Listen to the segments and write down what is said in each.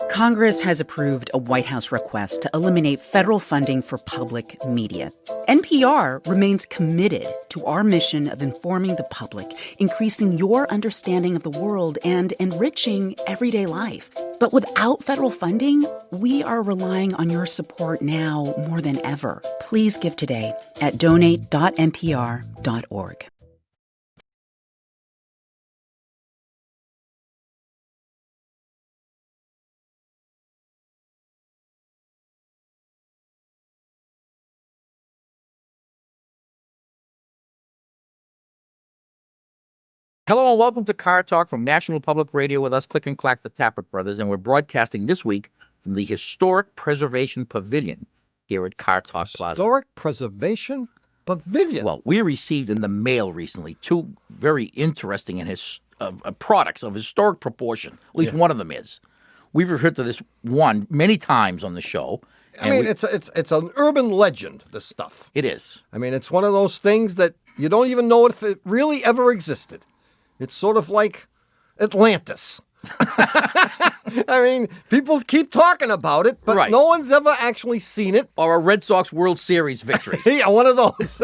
Congress has approved a White House request to eliminate federal funding for public media. NPR remains committed to our mission of informing the public, increasing your understanding of the world, and enriching everyday life. But without federal funding, we are relying on your support now more than ever. Please give today at donate.npr.org. Hello and welcome to Car Talk from National Public Radio with us, Click and Clack, the Tappert Brothers, and we're broadcasting this week from the Historic Preservation Pavilion here at Car Talk Plaza. Historic Preservation Pavilion? Well, we received in the mail recently two very interesting and products of historic proportion. At least one of them is. We've referred to this one many times on the show. I mean, it's an urban legend, this stuff. It is. I mean, it's one of those things that you don't even know if it really ever existed. It's sort of like Atlantis. I mean, people keep talking about it, but no one's ever actually seen it. Or a Red Sox World Series victory. Yeah, one of those.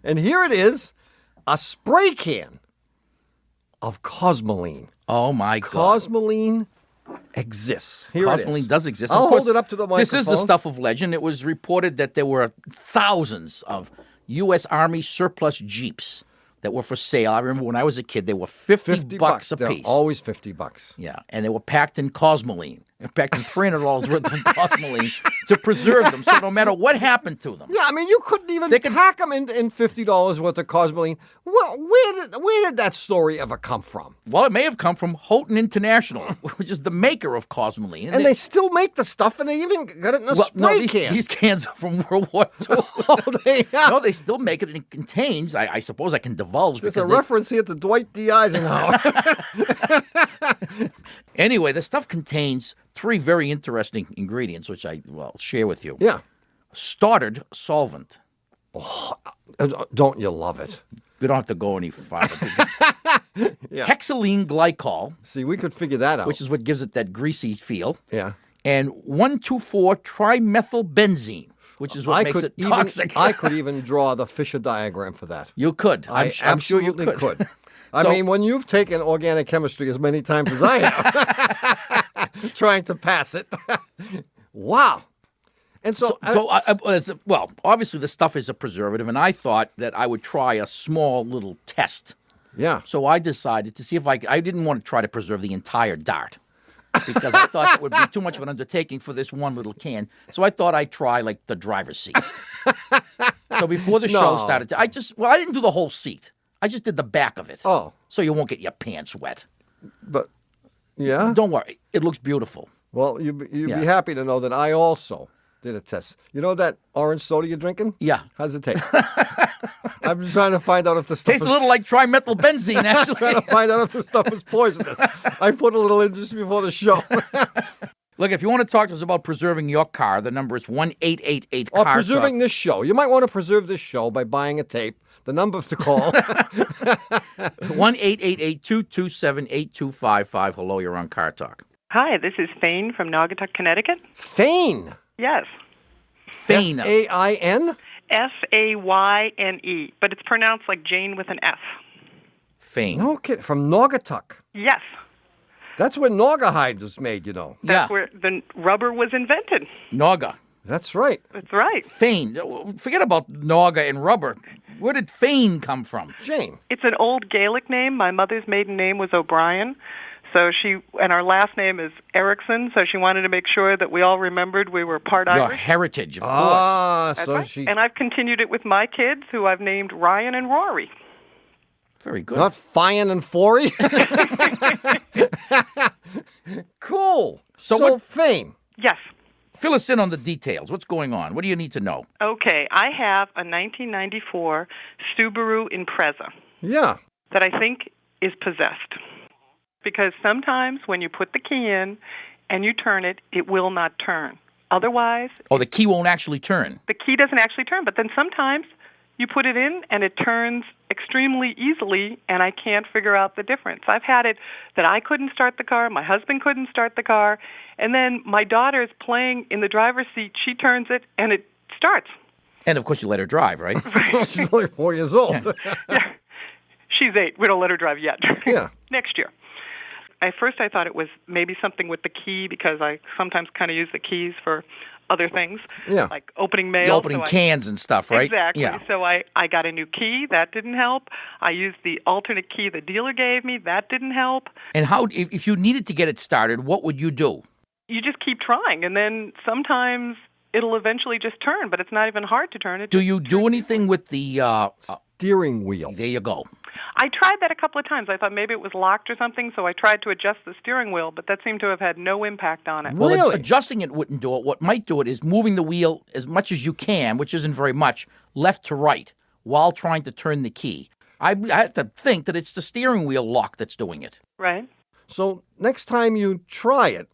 And here it is, a spray can of cosmoline. Oh, my God. Cosmoline exists. Here Cosmoline it is. does exist. I'll hold it up to the microphone. This is the stuff of legend. It was reported that there were thousands of U.S. Army surplus Jeeps that were for sale. I remember when I was a kid, they were 50 bucks a piece. They're always $50. Yeah, and they were packed in cosmoline. They're packed in $300 worth of cosmoline to preserve them. So no matter what happened to them. Yeah, I mean, you couldn't even pack them in $50 worth of cosmoline. Well, where did that story ever come from? Well, it may have come from Houghton International, which is the maker of cosmoline. And they still make the stuff, and they even got it in a spray can. These cans are from World War II. No, they still make it, and it contains, I suppose I can divulge. There's a reference here to Dwight D. Eisenhower. Anyway, the stuff contains three very interesting ingredients, which I'll share with you. Yeah. Startered solvent. Oh, don't you love it? We don't have to go any farther. Hexylene glycol. See, we could figure that out. Which is what gives it that greasy feel. Yeah. And 1,2,4-trimethylbenzene, which is what makes it toxic. I could even draw the Fisher diagram for that. You could. I'm sure you could. I mean, when you've taken organic chemistry as many times as I have, trying to pass it. Wow. And well, obviously the stuff is a preservative, and I thought that I would try a small little test. Yeah. So I decided to see if I didn't want to try to preserve the entire dart because I thought it would be too much of an undertaking for this one little can. So I thought I'd try, like, the driver's seat. So before the show started, I didn't do the whole seat. I just did the back of it. Oh. So you won't get your pants wet. But, yeah? Don't worry. It looks beautiful. Well, you'd be happy to know that I also did a test. You know that orange soda you're drinking? Yeah. How's it taste? I'm just trying to find out if the stuff tastes a little like trimethylbenzene, actually. I'm trying to find out if the stuff is poisonous. I put a little in just before the show. Look, if you want to talk to us about preserving your car, the number is 1-888-CAR-TALK. Or preserving this show. You might want to preserve this show by buying a tape. The number to call. 1-888-227-8255. Hello, you're on Car Talk. Hi, this is Fain from Naugatuck, Connecticut. Fain? Yes. Fain. Fain? Fayne, but it's pronounced like Jane with an F. Fain. No kidding. From Naugatuck? Yes. That's where Naugahyde was made, you know. That's where the rubber was invented. Nauga. That's right. That's right. Fain. Forget about Nauga and rubber. Where did Fain come from? Jane. It's an old Gaelic name. My mother's maiden name was O'Brien. And our last name is Erickson, so she wanted to make sure that we all remembered we were part Your Irish. heritage, of course. That's right. And I've continued it with my kids, who I've named Ryan and Rory. Very good. Not Fain and Forey? Cool. So Fain. Yes. Fill us in on the details. What's going on? What do you need to know? Okay, I have a 1994 Subaru Impreza. Yeah. That I think is possessed. Because sometimes when you put the key in and you turn it, it will not turn. Otherwise... Oh, the key won't actually turn. The key doesn't actually turn, but then sometimes you put it in and it turns extremely easily, and I can't figure out the difference. I've had it that I couldn't start the car, my husband couldn't start the car, and then my daughter's playing in the driver's seat. She turns it, and it starts. And, of course, you let her drive, right? She's only 4 years old. Yeah. She's 8. We don't let her drive yet. Yeah. Next year. At first, I thought it was maybe something with the key, because I sometimes kind of use the keys for other things, like opening mail. Opening cans and stuff, right? Exactly. Yeah. So I got a new key. That didn't help. I used the alternate key the dealer gave me. That didn't help. And how, if you needed to get it started, what would you do? You just keep trying, and then sometimes it'll eventually just turn, but it's not even hard to turn. Do you do anything with the steering wheel? There you go. I tried that a couple of times. I thought maybe it was locked or something, so I tried to adjust the steering wheel, but that seemed to have had no impact on it. Well, Really? adjusting it wouldn't do it. What might do it is moving the wheel as much as you can, which isn't very much, left to right while trying to turn the key. I have to think that it's the steering wheel lock that's doing it. Right. So next time you try it,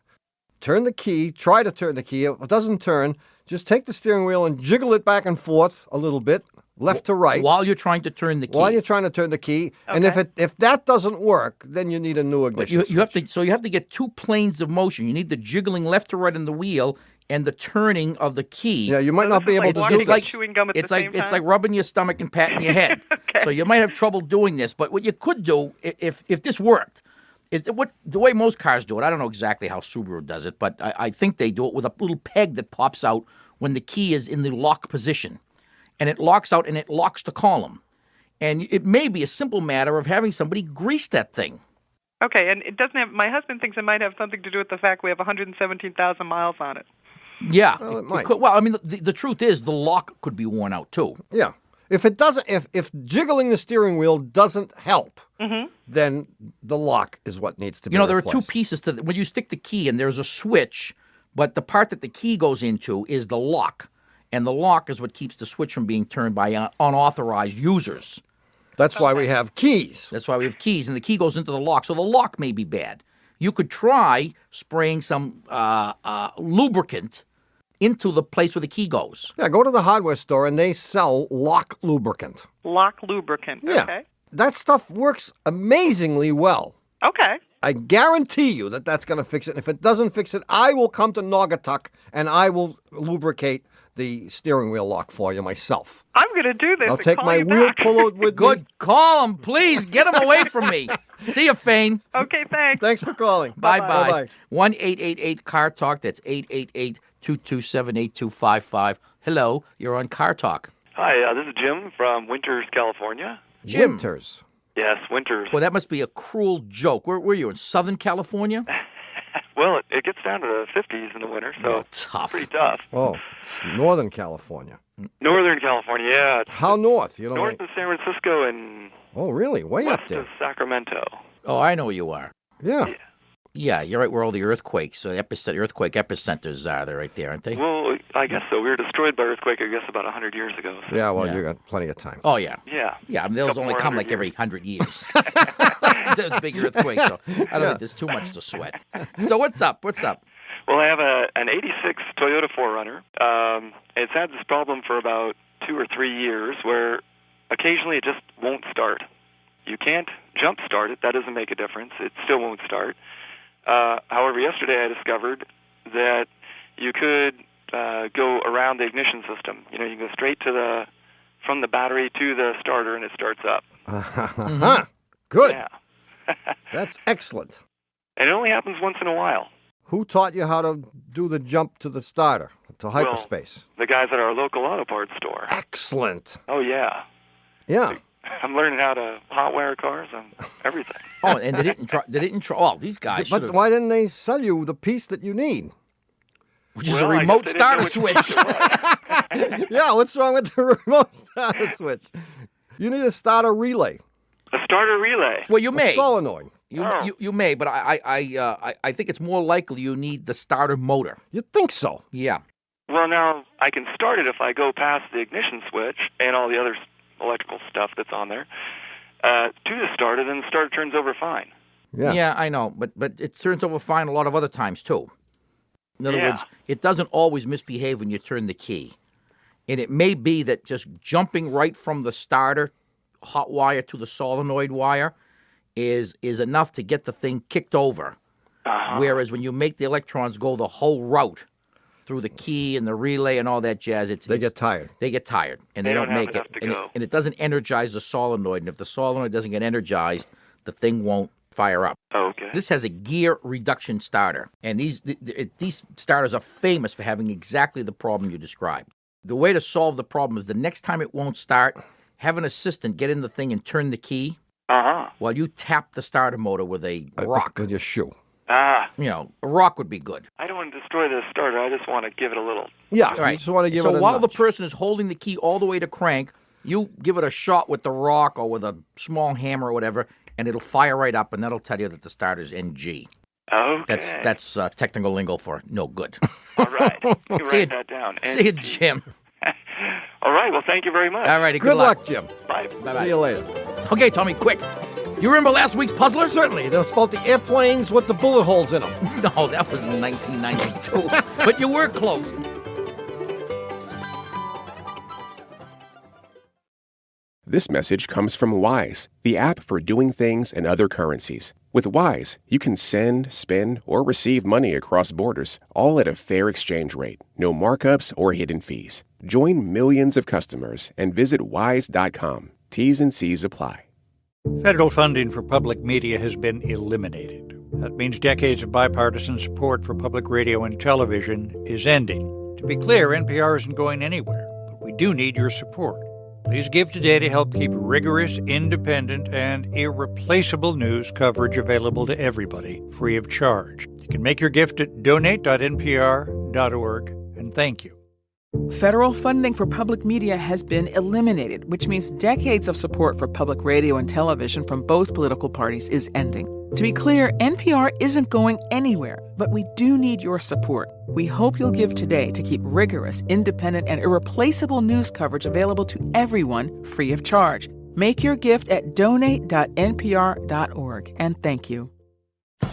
turn the key, try to turn the key. If it doesn't turn, just take the steering wheel and jiggle it back and forth a little bit, left to right. While you're trying to turn the key. While you're trying to turn the key. Okay. And if that doesn't work, then you need a new But ignition you have to get two planes of motion. You need the jiggling left to right in the wheel and the turning of the key. Yeah, you might not be able to do walking that. and chewing gum at the same time. It's like rubbing your stomach and patting your head. Okay. So you might have trouble doing this. But what you could do, if this worked, is the way most cars do it. I don't know exactly how Subaru does it, but I think they do it with a little peg that pops out when the key is in the lock position. And it locks out and it locks the column. And it may be a simple matter of having somebody grease that thing. Okay, and it doesn't have. My husband thinks it might have something to do with the fact we have 117,000 miles on it. Yeah. Well, it might. could. Well, I mean, the truth is the lock could be worn out too. Yeah. If it doesn't, if jiggling the steering wheel doesn't help, then the lock is what needs to be There are two replaced. pieces to when you stick the key in. There's a switch, but the part that the key goes into is the lock, and the lock is what keeps the switch from being turned by unauthorized users. That's why we have keys. That's why we have keys, and the key goes into the lock. So the lock may be bad. You could try spraying some lubricant into the place where the key goes. Yeah, go to the hardware store and they sell lock lubricant. Lock lubricant. Yeah. Okay. That stuff works amazingly well. Okay. I guarantee you that that's going to fix it. And if it doesn't fix it, I will come to Naugatuck and I will lubricate the steering wheel lock for you myself. I'm going to do this. I'll and take call my you wheel back. puller with me. Good. Call him, please. Get him away from me. See you, Fain. Okay, thanks. Thanks for calling. Bye-bye. 1-888-CAR-TALK. That's 888-227-8255. Hello, you're on Car Talk. Hi, this is Jim from Winters, California. Jim. Winters. Yes, Winters. Well, that must be a cruel joke. Where were you, in Southern California? Well, it gets down to the 50s in the winter, so Oh, tough. pretty tough. Oh, it's Northern California. Northern California, yeah. It's How north? You know. north of San Francisco and Oh, really? Way up west there. of Sacramento. Oh, I know where you are. Yeah. Yeah, you're right where all the earthquakes, so the earthquake epicenters are. They're right there, aren't they? Well, I guess so. We were destroyed by earthquake, I guess, about 100 years ago. So. Yeah, well, Yeah. you got plenty of time. Oh, yeah. Yeah. Yeah, I mean, those Couple only more come 100 like every 100 years. Those big earthquakes, so I don't think there's too much to sweat. So what's up? What's up? Well, I have an 86 Toyota 4Runner. It's had this problem for about 2 or 3 years where occasionally it just won't start. You can't jump start it. That doesn't make a difference. It still won't start. However, yesterday I discovered that you could go around the ignition system. You can go straight to from the battery to the starter, and it starts up. Good. Yeah. That's excellent. And it only happens once in a while. Who taught you how to do the jump to the starter, to hyperspace? The guys at our local auto parts store. Excellent. Oh, yeah. Yeah. I'm learning how to hot wire cars and everything. Oh, and they didn't try. Oh, these guys should But have. why didn't they sell you the piece that you need? Which is Well, a I remote guess they didn't know starter which switch. Yeah, what's wrong with the remote starter switch? You need a starter relay. A starter relay. Well, you A may. solenoid. You may, but I think it's more likely you need the starter motor. You'd think so. Yeah. Well, now, I can start it if I go past the ignition switch and all the other electrical stuff that's on there to the starter, then the starter turns over fine. Yeah. Yeah, I know, but it turns over fine a lot of other times too. In other Yeah. words, it doesn't always misbehave when you turn the key. And it may be that just jumping right from the starter hot wire to the solenoid wire is enough to get the thing kicked over. Whereas when you make the electrons go the whole route through the key and the relay and all that jazz, they get tired. They get tired, and they don't make it. And it doesn't energize the solenoid. And if the solenoid doesn't get energized, the thing won't fire up. Okay. This has a gear reduction starter, and these starters are famous for having exactly the problem you described. The way to solve the problem is the next time it won't start, have an assistant get in the thing and turn the key while you tap the starter motor with a rock. With your shoe. A rock would be good. I don't want to destroy the starter. I just want to give it a little... Yeah, right. you just want to give it a So while nudge. the person is holding the key all the way to crank, you give it a shot with the rock or with a small hammer or whatever, and it'll fire right up, and that'll tell you that the starter's NG. Okay. That's technical lingo for no good. All right. You See write you- that down. See you, Jim. All right. Well, thank you very much. All righty, Good luck, Jim. Bye. Bye-bye. See you later. Okay, Tommy, quick. You remember last week's puzzler? Certainly. It's about the airplanes with the bullet holes in them. No, that was in 1992. But you were close. This message comes from Wise, the app for doing things in other currencies. With Wise, you can send, spend, or receive money across borders, all at a fair exchange rate. No markups or hidden fees. Join millions of customers and visit wise.com. T's and C's apply. Federal funding for public media has been eliminated. That means decades of bipartisan support for public radio and television is ending. To be clear, NPR isn't going anywhere, but we do need your support. Please give today to help keep rigorous, independent, and irreplaceable news coverage available to everybody, free of charge. You can make your gift at donate.npr.org, and thank you. Federal funding for public media has been eliminated, which means decades of support for public radio and television from both political parties is ending. To be clear, NPR isn't going anywhere, but we do need your support. We hope you'll give today to keep rigorous, independent, and irreplaceable news coverage available to everyone free of charge. Make your gift at donate.npr.org, and thank you.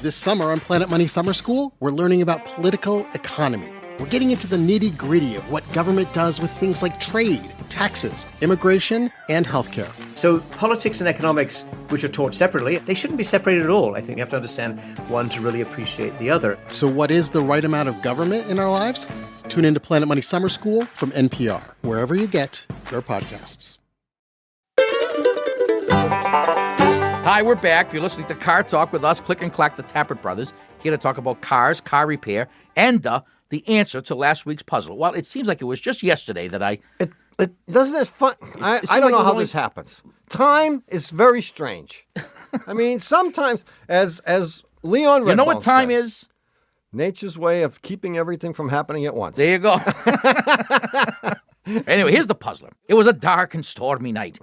This summer on Planet Money Summer School, we're learning about political economy. We're getting into the nitty-gritty of what government does with things like trade, taxes, immigration, and healthcare. So politics and economics, which are taught separately, they shouldn't be separated at all. I think you have to understand one to really appreciate the other. So what is the right amount of government in our lives? Tune into Planet Money Summer School from NPR, wherever you get your podcasts. Hi, we're back. You're listening to Car Talk with us, Click and Clack, the Tappert brothers, here to talk about cars, car repair, and the answer to last week's puzzle. Well, it seems like it was just yesterday that I... It doesn't it fun? I don't know how this happens. Time is very strange. I mean, sometimes, as Leon Redbone You know what time said, is? Nature's way of keeping everything from happening at once. There you go. Anyway, here's the puzzler. It was a dark and stormy night.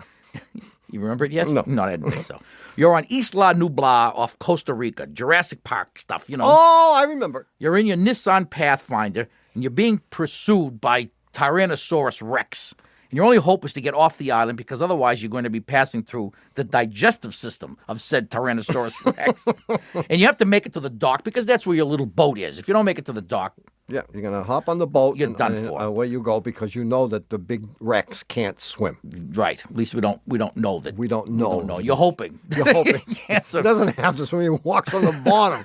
You remember it yet? No. No, I didn't think so. You're on Isla Nublar off Costa Rica, Jurassic Park stuff, you know. Oh, I remember. You're in your Nissan Pathfinder, and you're being pursued by Tyrannosaurus Rex. And your only hope is to get off the island because otherwise you're going to be passing through the digestive system of said Tyrannosaurus Rex. And you have to make it to the dock because that's where your little boat is. If you don't make it to the dock, yeah, you're going to hop on the boat. You're done for. Away you go because you know that the big Rex can't swim. Right. At least we don't know that. We don't know. We don't know. You're hoping. You're hoping. Yeah, so He doesn't have to swim. He walks on the bottom.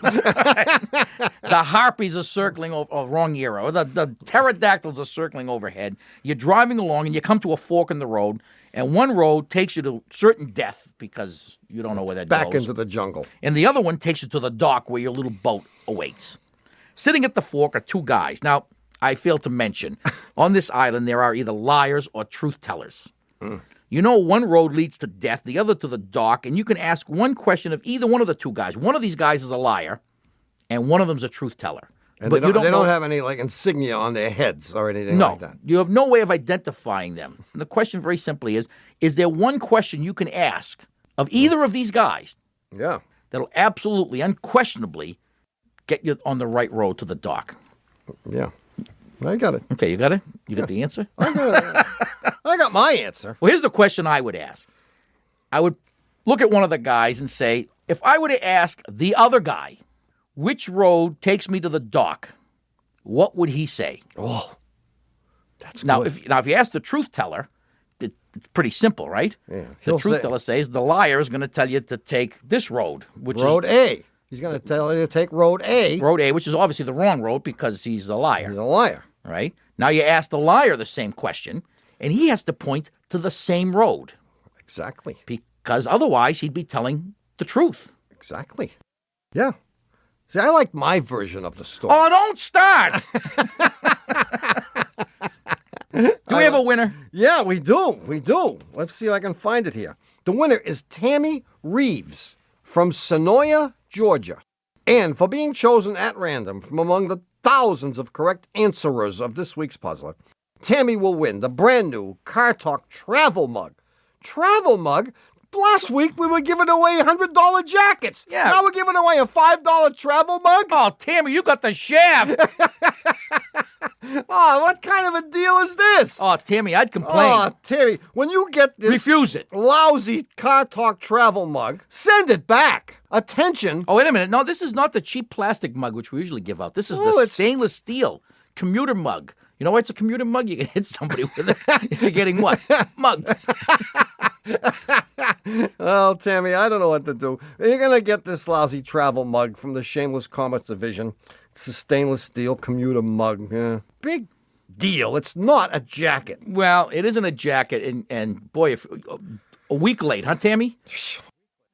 the harpies are circling over, wrong era. The pterodactyls are circling overhead. You're driving along and you come to a fork in the road, and one road takes you to certain death because you don't know where that Back goes. into the jungle. And the other one takes you to the dock where your little boat awaits. Sitting at the fork are two guys. Now, I failed to mention, on this island there are either liars or truth tellers. You know, one road leads to death, the other to the dock, and you can ask one question of either one of the two guys. One of these guys is a liar, and one of them's a truth teller. And But they you don't know, have any like insignia on their heads or anything no, like that. you have no way of identifying them. And the question very simply is there one question you can ask of either of these guys Yeah. that'll absolutely, unquestionably get you on the right road to the dock? Yeah. I got it. Okay, you got it? You got the answer? I got my answer. Well, here's the question I would ask. I would look at one of the guys and say, if I were to ask the other guy, which road takes me to the dock, what would he say? Oh, That's now, good. if you ask the truth teller, it's pretty simple, right? Yeah. The truth teller says the liar is going to tell you to take this road, which Road is A. He's going to tell you to take Road A. Road A, which is obviously the wrong road because he's a liar. He's a liar. Right? Now you ask the liar the same question, and he has to point to the same road. Exactly. Because otherwise he'd be telling the truth. Exactly. Yeah. See, I like my version of the story. Oh, don't start! Do we have a winner? Yeah, we do. We do. Let's see if I can find it here. The winner is Tammy Reeves from Sonoya, Georgia. And for being chosen at random from among the thousands of correct answerers of this week's puzzler, Tammy will win the brand new Car Talk travel mug. Travel mug? Last week we were giving away $100 jackets. Yeah. Now we're giving away a $5 travel mug? Oh, Tammy, you got the shaft. Oh, what kind of a deal is this? Oh, Tammy, I'd complain. Oh, Tammy, when you get this Refuse it. lousy Car Talk travel mug, send it back. Attention. Oh, wait a minute. No, this is not the cheap plastic mug which we usually give out. This is the it's- stainless steel commuter mug. You know why it's a commuter mug? You can hit somebody with it if you're getting what? Mugged. Well, Tammy, I don't know what to do. You're going to get this lousy travel mug from the Shameless Commerce Division. It's a stainless steel commuter mug. Yeah. Big deal. It's not a jacket. Well, it isn't a jacket, and boy, if a week late, huh, Tammy?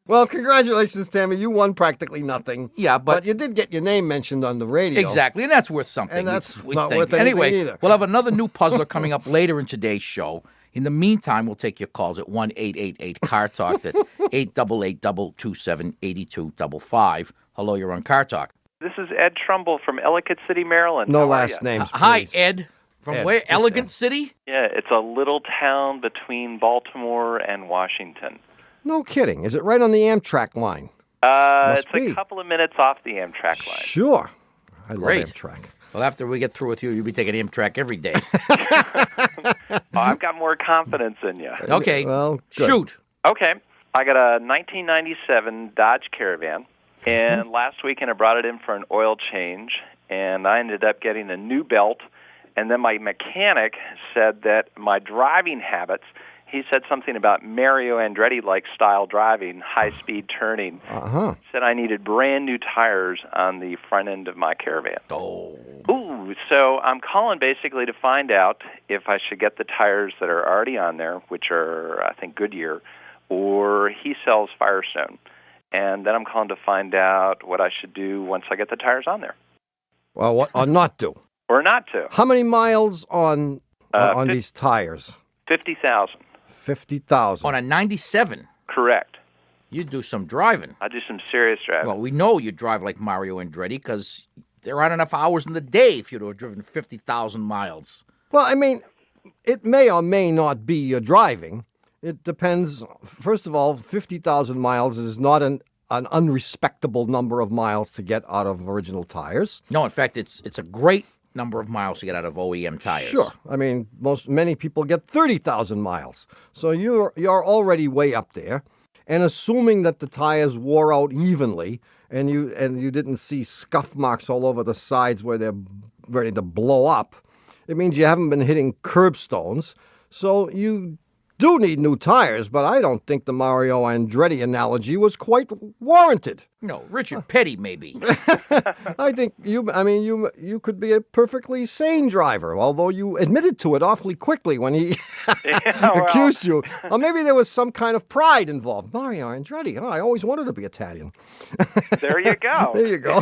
Well, congratulations, Tammy. You won practically nothing. Yeah, but you did get your name mentioned on the radio. exactly, and that's worth something. And that's we not think. worth anything anyway, either. We'll have another new puzzler coming up later in today's show. In the meantime, we'll take your calls at 1-888-CAR-TALK. That's 888-227-8255. Hello, you're on Car Talk. This is Ed Trumbull from Ellicott City, Maryland. No How are last ya? names, Hi, please. Ed. From Ed, where? just Elegant Ed. City? Yeah, it's a little town between Baltimore and Washington. No kidding. Is it right on the Amtrak line? It's be. a couple of minutes off the Amtrak line. Sure. I Great. love Amtrak. Well, after we get through with you, you'll be taking Amtrak every day. Oh, I've got more confidence in you. Okay. Well, good. Shoot. Okay, I got a 1997 Dodge Caravan, and last weekend I brought it in for an oil change, and I ended up getting a new belt, and then my mechanic said that my driving habits, he said something about Mario Andretti-like style driving, high-speed turning. Uh-huh. Said I needed brand new tires on the front end of my Caravan. Oh. Ooh, so I'm calling basically to find out if I should get the tires that are already on there, which are, I think, Goodyear, or he sells Firestone. And then I'm calling to find out what I should do once I get the tires on there. Well, what or not do? Or not to. How many miles on these tires? 50,000. 50,000. On a 97. Correct. You do some driving. I do some serious driving. Well, we know you drive like Mario Andretti because there aren't enough hours in the day if you'd have driven 50,000 miles. Well, I mean, it may or may not be your driving. It depends. First of all, 50,000 miles is not an unrespectable number of miles to get out of original tires. No, in fact, it's a great number of miles to get out of OEM tires. Sure. I mean, many people get 30,000 miles. So you're already way up there. And assuming that the tires wore out evenly and you didn't see scuff marks all over the sides where they're ready to blow up, it means you haven't been hitting curbstones. So you do need new tires, but I don't think the Mario Andretti analogy was quite warranted. No, Richard Petty maybe. I think you could be a perfectly sane driver, although you admitted to it awfully quickly when he accused you. Or maybe there was some kind of pride involved. Mario Andretti, I always wanted to be Italian. There you go. There you go.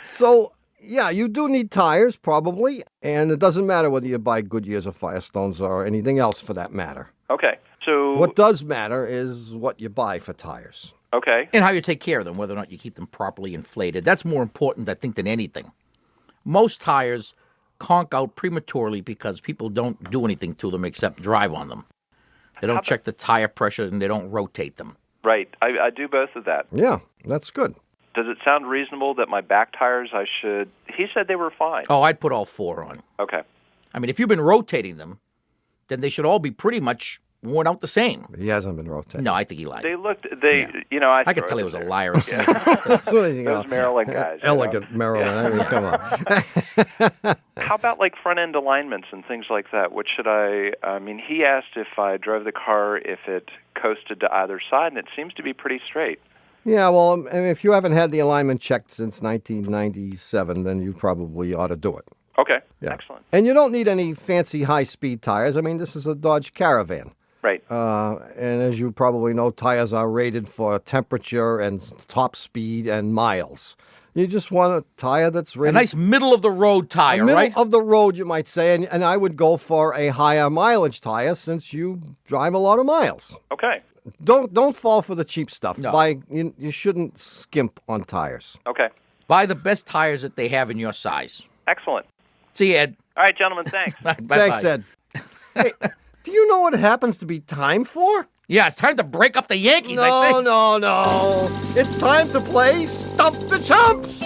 So, yeah, you do need tires, probably, and it doesn't matter whether you buy Goodyears or Firestones or anything else for that matter. Okay, so... What does matter is what you buy for tires. Okay. And how you take care of them, whether or not you keep them properly inflated. That's more important, I think, than anything. Most tires conk out prematurely because people don't do anything to them except drive on them. They don't check the tire pressure and they don't rotate them. Right, I do both of that. Yeah, that's good. Does it sound reasonable that my back tires I should... He said they were fine. Oh, I'd put all four on. Okay. I mean, if you've been rotating them, then they should all be pretty much worn out the same. He hasn't been rotating. No, I think he lied. They looked... I could tell he was a liar. Those Maryland guys. Elegant Maryland. I mean, come on. How about like front end alignments and things like that? What should I mean, he asked if I drove the car if it coasted to either side, and it seems to be pretty straight. Yeah, well, if you haven't had the alignment checked since 1997, then you probably ought to do it. Okay, yeah. Excellent. And you don't need any fancy high-speed tires. I mean, this is a Dodge Caravan. Right. And as you probably know, tires are rated for temperature and top speed and miles. You just want a tire that's rated... A nice middle-of-the-road tire, right? Middle of the road, you might say. And I would go for a higher mileage tire since you drive a lot of miles. Okay. Don't fall for the cheap stuff. No. You shouldn't skimp on tires. Okay. Buy the best tires that they have in your size. Excellent. See you, Ed. All right, gentlemen, thanks. Thanks, Ed. Hey, do you know what it happens to be time for? Yeah, it's time to break up the Yankees, I think. No. It's time to play Stump the Chumps.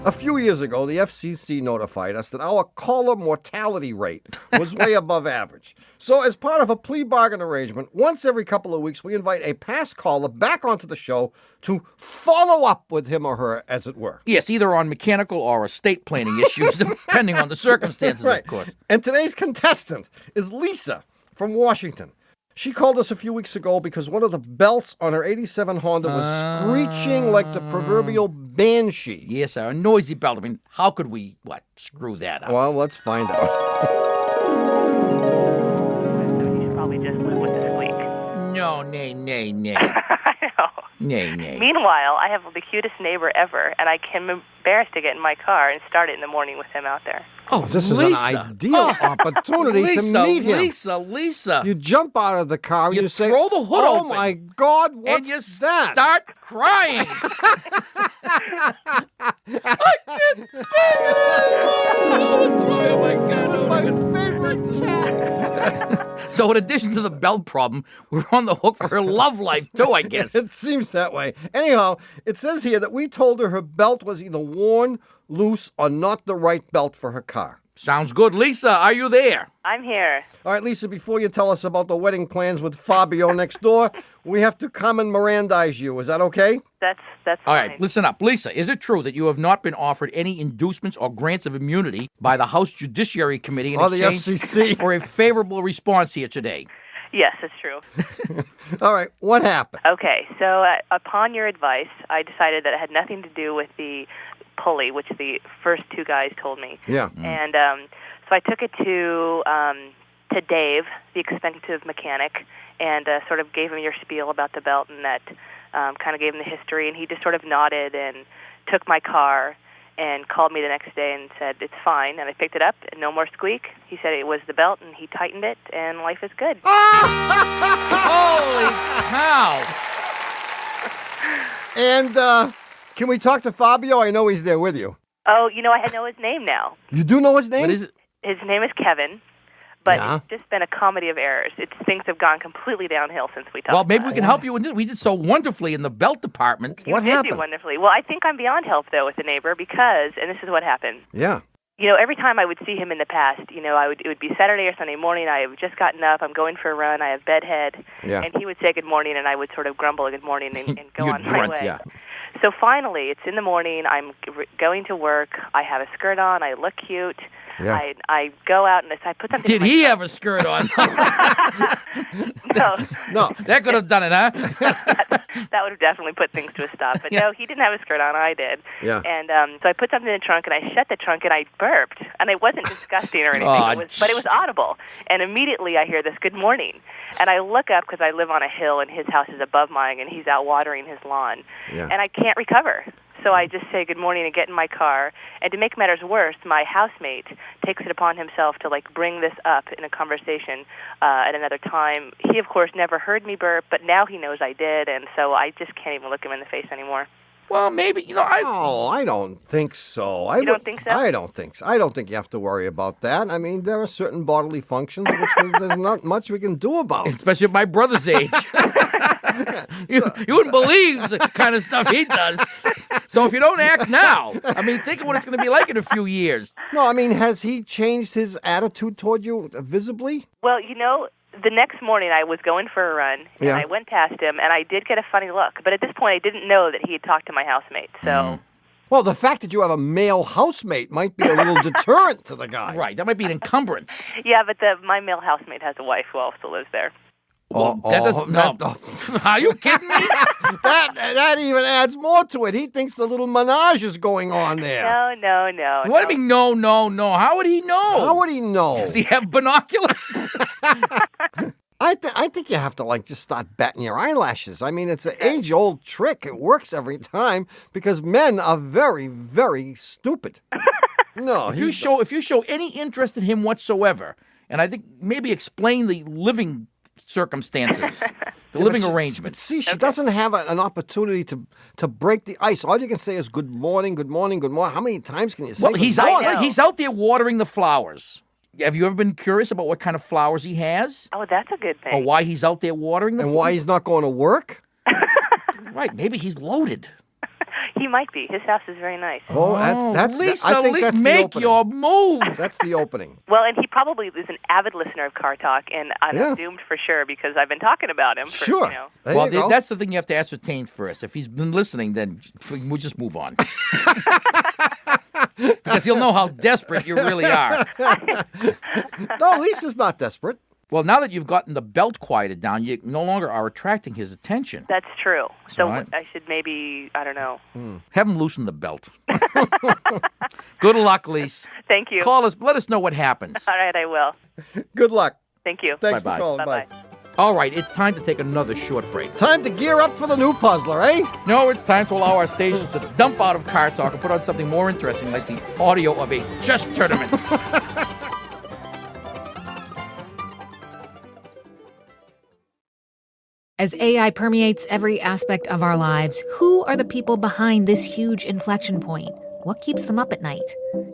A few years ago, the FCC notified us that our caller mortality rate was way above average. So as part of a plea bargain arrangement, once every couple of weeks, we invite a past caller back onto the show to follow up with him or her, as it were. Yes, either on mechanical or estate planning issues, depending on the circumstances, right. Of course. And today's contestant is Lisa from Washington. She called us a few weeks ago because one of the belts on her 87 Honda was screeching like the proverbial banshee. Yes, a noisy belt. I mean, how could we, screw that up? Well, let's find out. You should probably just live with the squeak. No, nay. I know. Nay. Meanwhile, I have the cutest neighbor ever, and I'm embarrassed to get in my car and start it in the morning with him out there. Oh, this Lisa. is an ideal opportunity to meet him. Lisa. You jump out of the car and you say, throw the hood oh open. My God, what's and you that? start crying. I can't take it. Oh my God. That's my favorite cat. So in addition to the belt problem, we're on the hook for her love life too, I guess. It seems that way. Anyhow, it says here that we told her belt was either worn, loose, or not the right belt for her car. Sounds good. Lisa, are you there? I'm here. All right, Lisa, before you tell us about the wedding plans with Fabio next door, we have to common Mirandize you. Is that okay? That's All fine. right, listen up. Lisa, is it true that you have not been offered any inducements or grants of immunity by the House Judiciary Committee in the exchange FCC. for a favorable response here today? Yes, it's true. All right, what happened? Okay, so upon your advice, I decided that it had nothing to do with the pulley, which the first two guys told me. Yeah. And so I took it to Dave, the expensive mechanic, and sort of gave him your spiel about the belt, and that kind of gave him the history, and he just sort of nodded and took my car and called me the next day and said, it's fine, and I picked it up, and no more squeak. He said it was the belt, and he tightened it, and life is good. Holy cow! And can we talk to Fabio? I know he's there with you. Oh, I know his name now. You do know his name? What is it? His name is Kevin, but Yeah. it's just been a comedy of errors. Things have gone completely downhill since we talked. Well, maybe about we can help you with this. We did so wonderfully in the belt department. You did do wonderfully. Well, I think I'm beyond help, though, with the neighbor because, and this is what happened. Yeah. Every time I would see him in the past, it would be Saturday or Sunday morning. I have just gotten up. I'm going for a run. I have bedhead. Yeah. And he would say good morning, and I would sort of grumble good morning and go on my grunt, way. yeah. So finally, it's in the morning. I'm going to work. I have a skirt on. I look cute. Yeah. I go out and I put something Did in my he have a skirt on? No. That could have done it, huh? That would have definitely put things to a stop. But no, he didn't have a skirt on. I did. Yeah. And so I put something in the trunk, and I shut the trunk, and I burped. And it wasn't disgusting or anything, but it was audible. And immediately I hear this, good morning. And I look up because I live on a hill, and his house is above mine, and he's out watering his lawn. Yeah. And I can't recover. So I just say good morning and get in my car. And to make matters worse, my housemate takes it upon himself to bring this up in a conversation at another time. He, of course, never heard me burp, but now he knows I did, and so I just can't even look him in the face anymore. Well, maybe, I don't think so. You don't think so? I don't think so. I don't think you have to worry about that. I mean, there are certain bodily functions which there's not much we can do about. Especially at my brother's age. You wouldn't believe the kind of stuff he does. So if you don't act now, think of what it's going to be like in a few years. No, has he changed his attitude toward you visibly? Well, the next morning I was going for a run, and I went past him, and I did get a funny look. But at this point, I didn't know that he had talked to my housemate. So, Well, the fact that you have a male housemate might be a little deterrent to the guy. Right, that might be an encumbrance. yeah, but my male housemate has a wife who also lives there. Well, that doesn't. No. Are you kidding me? that even adds more to it. He thinks the little menage is going on there. No. What do you mean, no? How would he know? How would he know? Does he have binoculars? I think you have to just start batting your eyelashes. I mean, it's an age-old trick. It works every time because men are very, very stupid. No, if you show any interest in him whatsoever, and I think maybe explain the living circumstances, the living arrangement. See, she doesn't have an opportunity to break the ice. All you can say is good morning, good morning, good morning. How many times can you say? Well, he's out there watering the flowers. Have you ever been curious about what kind of flowers he has? Oh, that's a good thing. Or why he's out there watering them? And why he's not going to work? Right, maybe he's loaded. He might be. His house is very nice. Oh, that's Lisa, I think that's make the your move. That's the opening. Well, and he probably is an avid listener of Car Talk, and I'm assumed for sure because I've been talking about him. For, sure. You know. Well, that's the thing you have to ascertain first. If he's been listening, then we'll just move on. Because he'll know how desperate you really are. No, Lisa's not desperate. Well, now that you've gotten the belt quieted down, you no longer are attracting his attention. That's true. So right. I should maybe, I don't know. Have him loosen the belt. Good luck, Lise. Thank you. Call us. Let us know what happens. All right, I will. Good luck. Thank you. Thanks Bye-bye. for calling. Bye-bye. All right, it's time to take another short break. Time to gear up for the new puzzler, eh? No, it's time to allow our stations to dump out of Car Talk and put on something more interesting like the audio of a chess tournament. As AI permeates every aspect of our lives, who are the people behind this huge inflection point? What keeps them up at night?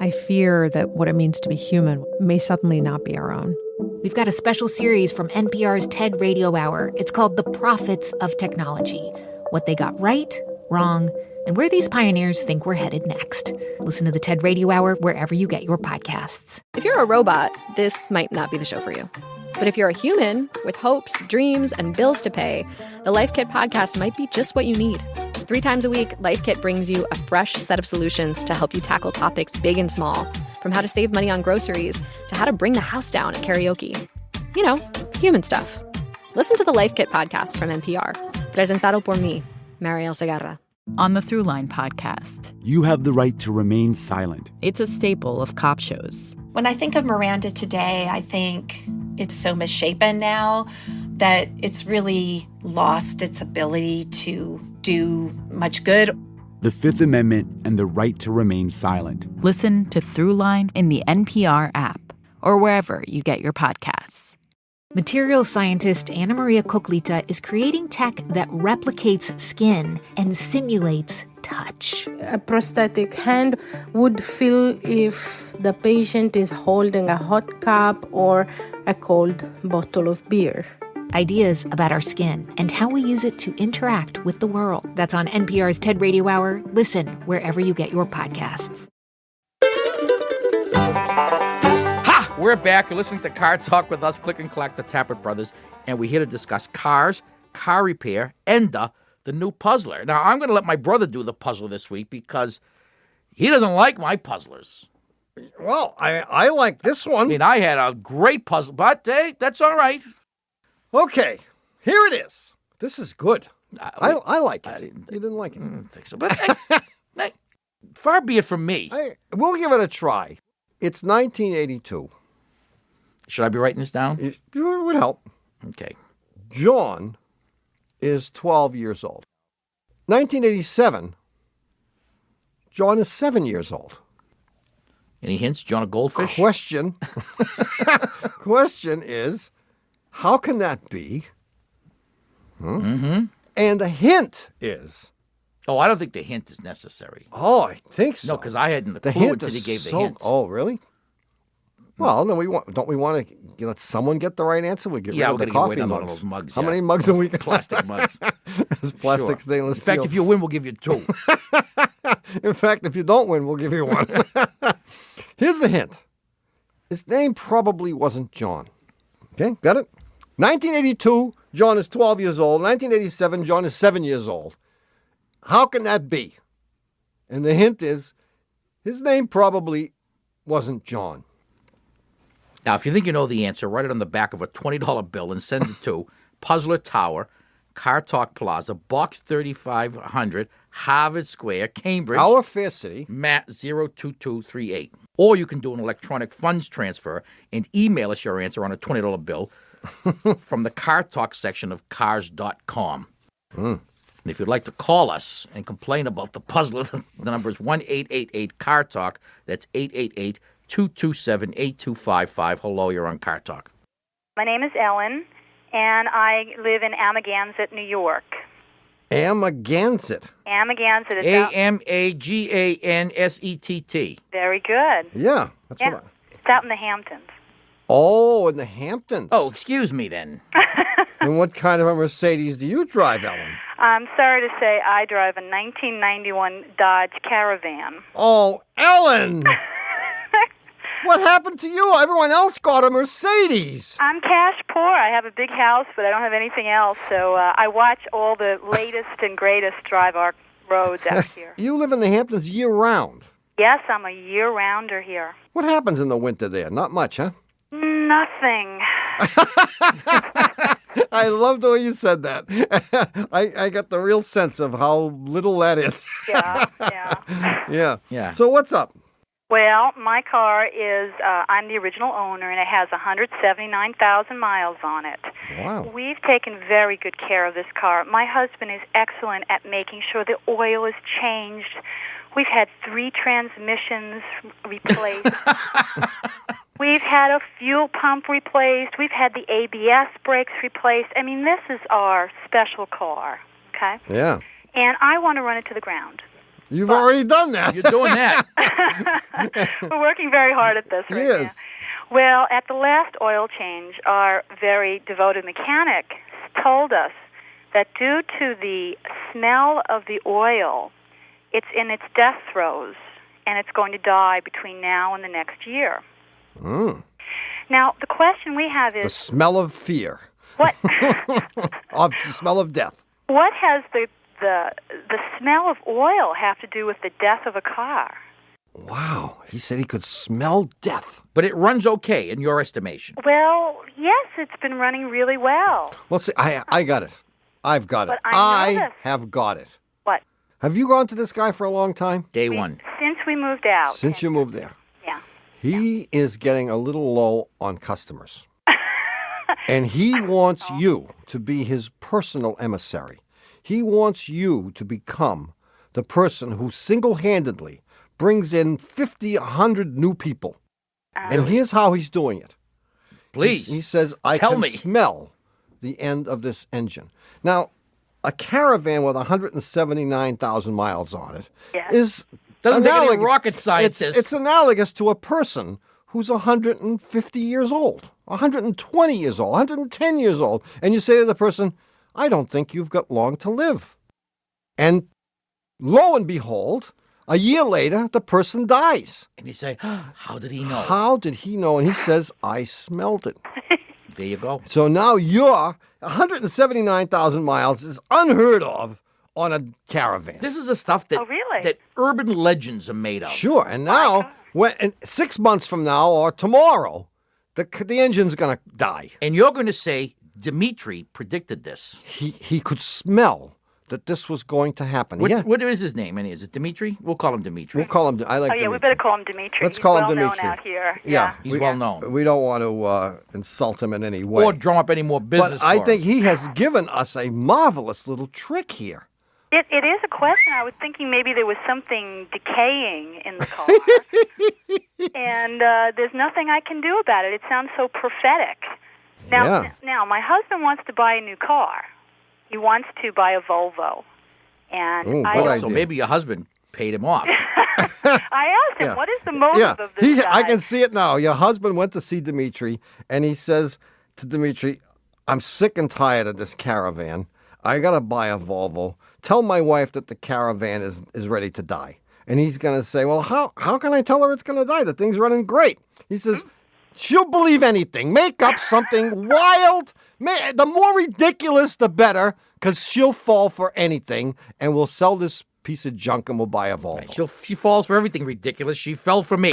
I fear that what it means to be human may suddenly not be our own. We've got a special series from NPR's TED Radio Hour. It's called The Prophets of Technology. What they got right, wrong, and where these pioneers think we're headed next. Listen to the TED Radio Hour wherever you get your podcasts. If you're a robot, this might not be the show for you. But if you're a human with hopes, dreams, and bills to pay, the Life Kit podcast might be just what you need. 3 times a week, Life Kit brings you a fresh set of solutions to help you tackle topics big and small, from how to save money on groceries to how to bring the house down at karaoke. You know, human stuff. Listen to the Life Kit podcast from NPR, presentado por mí, Mariel Segarra. On the Throughline podcast. You have the right to remain silent. It's a staple of cop shows. When I think of Miranda today, I think it's so misshapen now that it's really lost its ability to do much good. The Fifth Amendment and the right to remain silent. Listen to Throughline in the NPR app or wherever you get your podcasts. Materials scientist Anna Maria Coclita is creating tech that replicates skin and simulates touch. A prosthetic hand would feel if the patient is holding a hot cup or a cold bottle of beer. Ideas about our skin and how we use it to interact with the world. That's on NPR's TED Radio Hour. Listen wherever you get your podcasts. We're back. You're listening to Car Talk with us, Click and Clack, the Tappert Brothers, and we're here to discuss cars, car repair, and the new puzzler. Now, I'm going to let my brother do the puzzler this week because he doesn't like my puzzlers. Well, I like this one. I mean, I had a great puzzle, but hey, that's all right. Okay, here it is. This is good. I like it. You didn't like it. I don't think so. But hey, far be it from me. We'll give it a try. It's 1982. Should I be writing this down? It would help. Okay. John is 12 years old. 1987, John is 7 years old. Any hints? John a goldfish? Question is, how can that be? Mm-hmm. And the hint is... Oh, I don't think the hint is necessary. Oh, I think so. No, because I hadn't the clue hint until he gave the so... hint. Oh, really? Well, then don't we want to let someone get the right answer? We get rid of the coffee mugs. Those mugs. How many mugs are we? Plastic mugs. Those plastic stainless steel. In fact, if you win, we'll give you 2. In fact, if you don't win, we'll give you 1. Here's the hint. His name probably wasn't John. Okay, got it? 1982, John is 12 years old. 1987, John is 7 years old. How can that be? And the hint is, his name probably wasn't John. Now, if you think you know the answer, write it on the back of a $20 bill and send it to Puzzler Tower, Car Talk Plaza, Box 3500, Harvard Square, Cambridge. Our fair city. Matt 02238. Or you can do an electronic funds transfer and email us your answer on a $20 bill from the Car Talk section of cars.com. And if you'd like to call us and complain about the puzzler, the number is 1-888-CAR-TALK. That's 888-227-8255. Hello, you're on Car Talk. My name is Ellen, and I live in Amagansett, New York. Amagansett. Amagansett. Is Amagansett. Very good. Yeah, that's Yeah. what It's out in the Hamptons. Oh, in the Hamptons. Oh, excuse me then. And what kind of a Mercedes do you drive, Ellen? I'm sorry to say I drive a 1991 Dodge Caravan. Oh, Ellen! What happened to you? Everyone else got a Mercedes. I'm cash poor. I have a big house, but I don't have anything else. So I watch all the latest and greatest drive our roads out here. You live in the Hamptons year-round. Yes, I'm a year-rounder here. What happens in the winter there? Not much, huh? Nothing. I love the way you said that. I got the real sense of how little that is. Yeah. So what's up? Well, my car is, I'm the original owner, and it has 179,000 miles on it. Wow. We've taken very good care of this car. My husband is excellent at making sure the oil is changed. We've had 3 transmissions replaced. We've had a fuel pump replaced. We've had the ABS brakes replaced. I mean, this is our special car, okay? Yeah. And I want to run it to the ground. You've already done that. You're doing that. We're working very hard at this right now. Well, at the last oil change, our very devoted mechanic told us that due to the smell of the oil, it's in its death throes, and it's going to die between now and the next year. Now, the question we have is... The smell of fear. What? Of the smell of death. What has the smell of oil have to do with the death of a car? Wow. He said he could smell death. But it runs okay in your estimation. Well, yes, it's been running really well. Well, see, I got it. I've got it. But I know this. Have got it. What? Have you gone to this guy for a long time? Day one. Since we moved out. Since you moved there. Yeah. He is getting a little low on customers. And he wants you to be his personal emissary. He wants you to become the person who single-handedly brings in 50, 100 new people. And here's how he's doing it. Please. He says, I tell can me. smell the end of this engine. Now, a Caravan with 179,000 miles on it is doesn't take any rocket scientist. It's analogous to a person who's 150 years old, 120 years old, 110 years old. And you say to the person, I don't think you've got long to live. And lo and behold, a year later, the person dies. And you say, how did he know? How did he know? And he says, I smelled it. There you go. So now you're 179,000 miles is unheard of on a Caravan. This is the stuff that, that urban legends are made of. Sure. And now, and 6 months from now or tomorrow, the engine's going to die. And you're going to say, Dimitri predicted this. He could smell that this was going to happen. What is his name? Is it Dimitri? We'll call him Dimitri. We'll call him. I like. Oh yeah, Dimitri. we better call him Dimitri. Let's call him He's Dimitri. well known out here. Yeah, he's well known. We don't want to insult him in any way or drum up any more business. But I think he has given us a marvelous little trick here. It is a question. I was thinking maybe there was something decaying in the car, and there's nothing I can do about it. It sounds so prophetic. Now, my husband wants to buy a new car. He wants to buy a Volvo. And so maybe your husband paid him off. I asked him, what is the motive of this guy? I can see it now. Your husband went to see Dimitri, and he says to Dimitri, I'm sick and tired of this Caravan. I got to buy a Volvo. Tell my wife that the Caravan is ready to die. And he's going to say, well, how can I tell her it's going to die? The thing's running great. He says, she'll believe anything. Make up something wild. Man, the more ridiculous, the better, because she'll fall for anything, and we'll sell this piece of junk and we'll buy a Volvo. Right. She falls for everything ridiculous. She fell for me.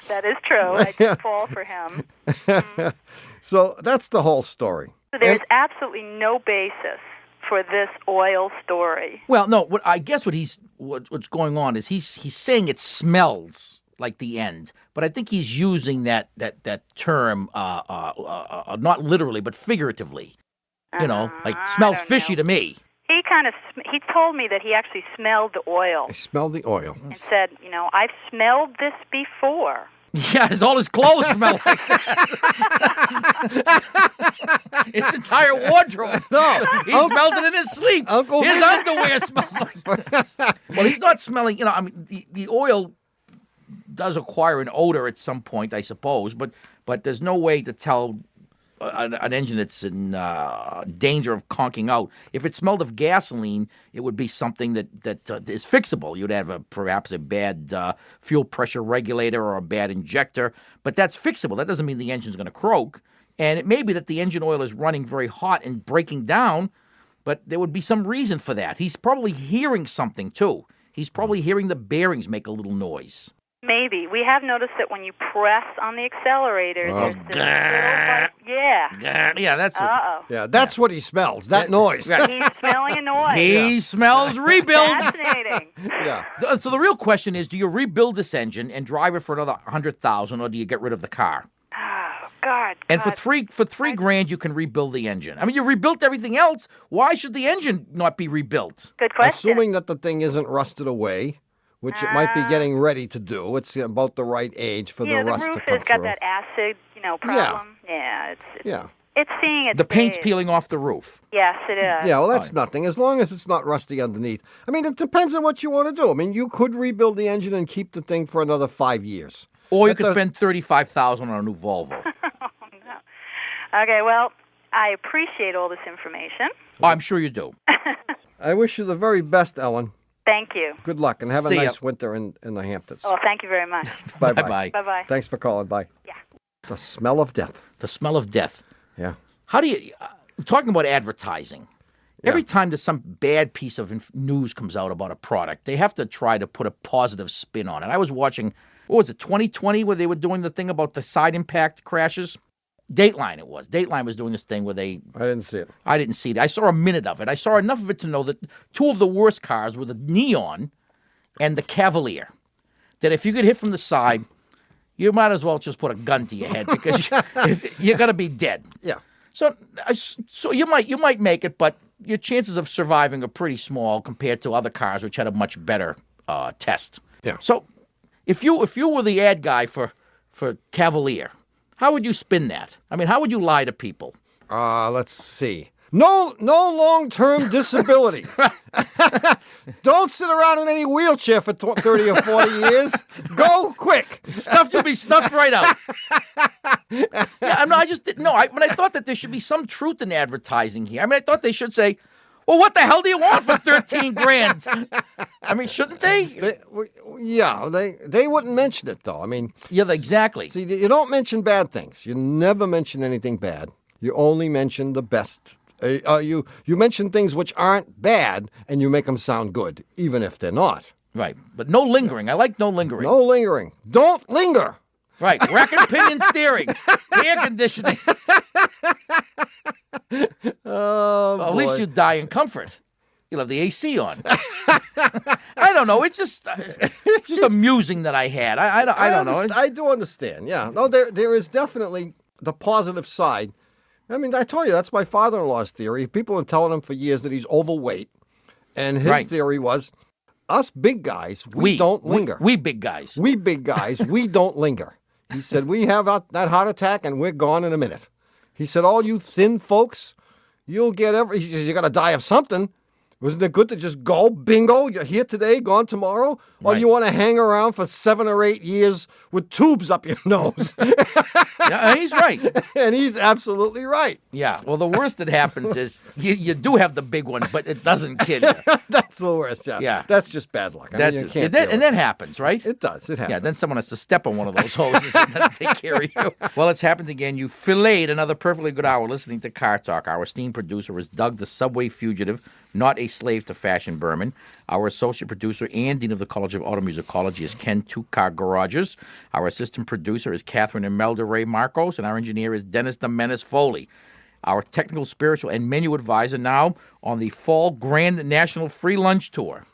That is true. I did fall for him. So that's the whole story. So there's absolutely no basis for this oil story. Well, no. I guess what's going on is he's saying it smells like the end, but I think he's using that term not literally but figuratively. You know, like smells fishy to me. He told me that he actually smelled the oil. He smelled the oil. And said, I've smelled this before. Yeah, all his clothes smell like that. His entire wardrobe. No. He smells it in his sleep. His underwear smells like that. Well, he's not smelling, the oil does acquire an odor at some point, I suppose, but there's no way to tell an engine that's in danger of conking out. If it smelled of gasoline, it would be something that is fixable. You'd have perhaps a bad fuel pressure regulator or a bad injector, but that's fixable. That doesn't mean the engine's going to croak. And it may be that the engine oil is running very hot and breaking down, but there would be some reason for that. He's probably hearing something, too. He's probably hearing the bearings make a little noise. Maybe. We have noticed that when you press on the accelerator, there's this little, yeah, that's what, that's what he smells, that noise. He's smelling a noise. He smells rebuild. Fascinating. Yeah. So the real question is, do you rebuild this engine and drive it for another $100,000, or do you get rid of the car? Oh, God. And for $3 grand, you can rebuild the engine. I mean, you rebuilt everything else. Why should the engine not be rebuilt? Good question. Assuming that the thing isn't rusted away, which it might be getting ready to do. It's about the right age for the rust to come through. The roof has got that acid, problem. Yeah, it's seeing its The paint's days. peeling off the roof. Yes, it is. Yeah, well, that's nothing. As long as it's not rusty underneath. I mean, it depends on what you want to do. I mean, you could rebuild the engine and keep the thing for another 5 years. Or you could spend $35,000 on a new Volvo. Okay, well, I appreciate all this information. Oh, I'm sure you do. I wish you the very best, Ellen. Thank you. Good luck, and have a See ya. nice winter in the Hamptons. Oh, thank you very much. Bye-bye. Bye-bye. Bye-bye. Thanks for calling. Bye. Yeah. The smell of death. The smell of death. Yeah. How do you... talking about advertising. Every time that some bad piece of news comes out about a product, they have to try to put a positive spin on it. I was watching, 2020, where they were doing the thing about the side impact crashes? Dateline it was. Dateline was doing this thing where they... I didn't see it. I didn't see it. I saw a minute of it. I saw enough of it to know that two of the worst cars were the Neon and the Cavalier. That if you get hit from the side, you might as well just put a gun to your head because you're going to be dead. Yeah. So you might make it, but your chances of surviving are pretty small compared to other cars which had a much better test. Yeah. So if you were the ad guy for Cavalier, how would you spin that? I mean, how would you lie to people? Let's see. No long-term disability. Don't sit around in any wheelchair for 30 or 40 years. Go quick. You'll be snuffed right out. Yeah, I just didn't know. But I thought that there should be some truth in advertising here. I mean, I thought they should say, well, what the hell do you want for 13 grand? I mean, shouldn't they? They wouldn't mention it, though. I mean... Yeah, exactly. See, you don't mention bad things. You never mention anything bad. You only mention the best. You mention things which aren't bad, and you make them sound good, even if they're not. Right, but no lingering. I like no lingering. No lingering. Don't linger. Right, rack and pinion steering, air conditioning. Oh, at least you die in comfort. You'll have the AC on. I don't know. It's just amusing that I had. I don't know. I do understand. Yeah. No, there is definitely the positive side. I mean, I told you, that's my father-in-law's theory. People have been telling him for years that he's overweight. And his theory was, us big guys, we don't linger. We big guys. We big guys, we don't linger. He said, we have that heart attack and we're gone in a minute. He said, all you thin folks, you'll get he says, you're going to die of something, Wasn't it good to just go, bingo, you're here today, gone tomorrow? Or do you want to hang around for 7 or 8 years with tubes up your nose? Yeah, he's right. And he's absolutely right. Yeah, well, the worst that happens is you do have the big one, but it doesn't kill you. That's the worst, yeah. That's just bad luck. That's it. And that happens, right? It does. It happens. Yeah, then someone has to step on one of those hoses and then take care of you. Well, it's happened again. You filleted another perfectly good hour listening to Car Talk. Our esteemed producer is Doug the Subway Fugitive, not a slave to fashion Berman. Our associate producer and dean of the College of Automusicology is Ken Two-Car Garages. Our assistant producer is Catherine Imelda Ray Marcos, and our engineer is Dennis the Menace Foley. Our technical, spiritual, and menu advisor now on the Fall Grand National Free Lunch Tour.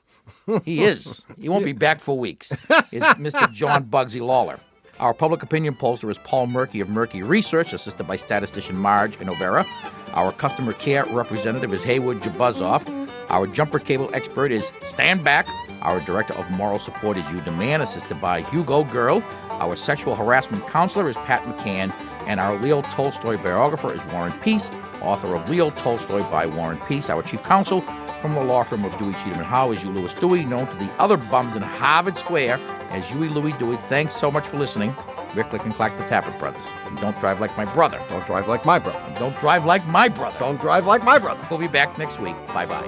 He is. He won't be back for weeks. Is Mr. John Bugsy Lawler. Our public opinion pollster is Paul Murky of Murky Research, assisted by statistician Marge Inovera. Our customer care representative is Haywood Jabuzoff. Our jumper cable expert is Stan Back. Our director of moral support is Hugh DeMann, assisted by Hugo Girl. Our sexual harassment counselor is Pat McCann. And our Leo Tolstoy biographer is Warren Peace, author of Leo Tolstoy by Warren Peace. Our chief counsel from the law firm of Dewey, Cheatham & Howe is Hugh Lewis Dewey, known to the other bums in Harvard Square as Huey Louie Dewey. Thanks so much for listening. Rick Lick and Clack the Tappet Brothers. And don't drive like my brother. Don't drive like my brother. And don't drive like my brother. Don't drive like my brother. We'll be back next week. Bye-bye.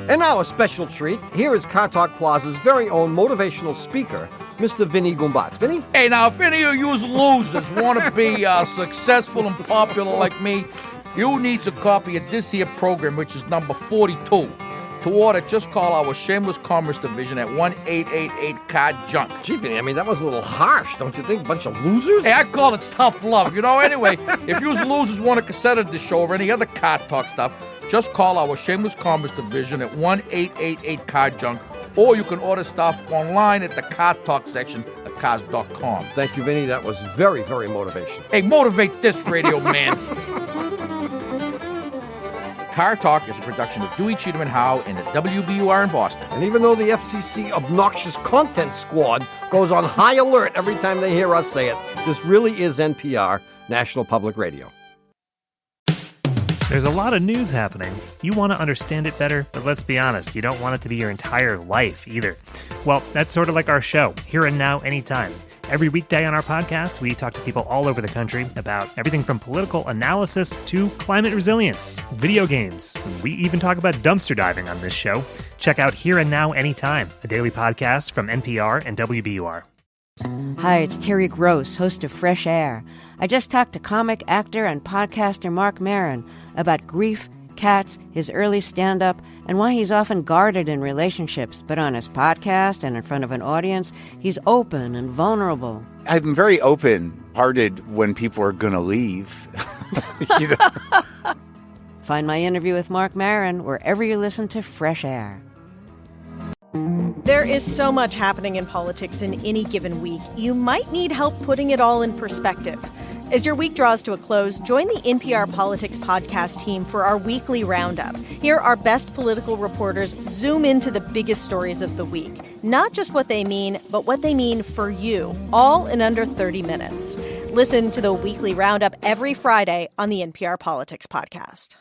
And now a special treat. Here is Car Talk Plaza's very own motivational speaker, Mr. Vinny Gumbats. Vinny? Hey, now, if any of you losers want to be successful and popular like me, you need a copy of this here program, which is number 42. To order, just call our Shameless Commerce Division at 1-888-CAR-JUNK. Gee, Vinny, I mean, that was a little harsh, don't you think? Bunch of losers? Hey, I call it tough love. Anyway, if you losers want a cassette of this show or any other Car Talk stuff, just call our Shameless Commerce Division at 1-888-CAR-JUNK, or you can order stuff online at the Car Talk section at cars.com. Thank you, Vinny. That was very, very motivational. Hey, motivate this radio man. Car Talk is a production of Dewey, Cheatham & Howe and the WBUR in Boston. And even though the FCC Obnoxious Content Squad goes on high alert every time they hear us say it, this really is NPR, National Public Radio. There's a lot of news happening. You want to understand it better, but let's be honest, you don't want it to be your entire life either. Well, that's sort of like our show, Here and Now, Anytime. Every weekday on our podcast, we talk to people all over the country about everything from political analysis to climate resilience, video games. We even talk about dumpster diving on this show. Check out Here and Now Anytime, a daily podcast from NPR and WBUR. Hi, it's Terry Gross, host of Fresh Air. I just talked to comic, actor, and podcaster Mark Maron about grief, cats, his early stand-up, and why he's often guarded in relationships, but on his podcast and in front of an audience, he's open and vulnerable. I'm very open-hearted when people are going to leave. Find my interview with Mark Maron wherever you listen to Fresh Air. There is so much happening in politics in any given week. You might need help putting it all in perspective. As your week draws to a close, join the NPR Politics podcast team for our weekly roundup. Here, our best political reporters zoom into the biggest stories of the week. Not just what they mean, but what they mean for you, all in under 30 minutes. Listen to the weekly roundup every Friday on the NPR Politics podcast.